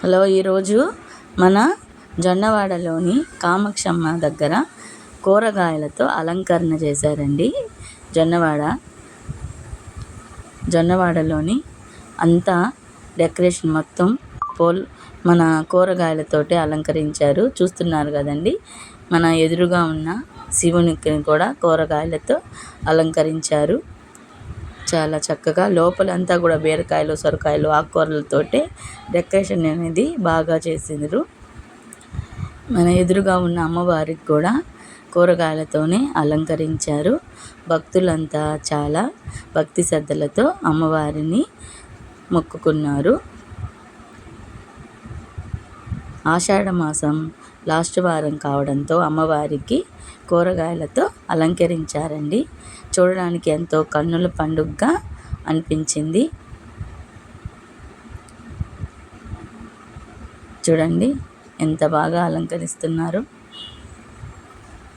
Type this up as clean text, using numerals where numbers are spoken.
Hello, ఈరోజు మన జొన్నవాడలోని కామాక్షమ్మ దగ్గర కూరగాయలతో అలంకరణ చేశారండి. జొన్నవాడలోని అంతా డెకరేషన్ మొత్తం మన కూరగాయలతోటి అలంకరించారు. చూస్తున్నారు కదండి, మన ఎదురుగా ఉన్న శివునికి కూడా కూరగాయలతో అలంకరించారు. చాలా చక్కగా లోపలంతా కూడా బీరకాయలు, సొరకాయలు, ఆకుకూరలతోటే డెకరేషన్ అనేది బాగా చేసిండ్రు. మన ఎదురుగా ఉన్న అమ్మవారికి కూడా కూరగాయలతోనే అలంకరించారు. భక్తులంతా చాలా భక్తి శ్రద్ధలతో అమ్మవారిని మొక్కుకున్నారు. ఆషాఢ మాసం లాస్ట్ వారం కావడంతో అమ్మవారికి కూరగాయలతో అలంకరించారండి. చూడడానికి ఎంతో కన్నుల పండుగగా అనిపించింది. చూడండి ఎంత బాగా అలంకరిస్తున్నారు.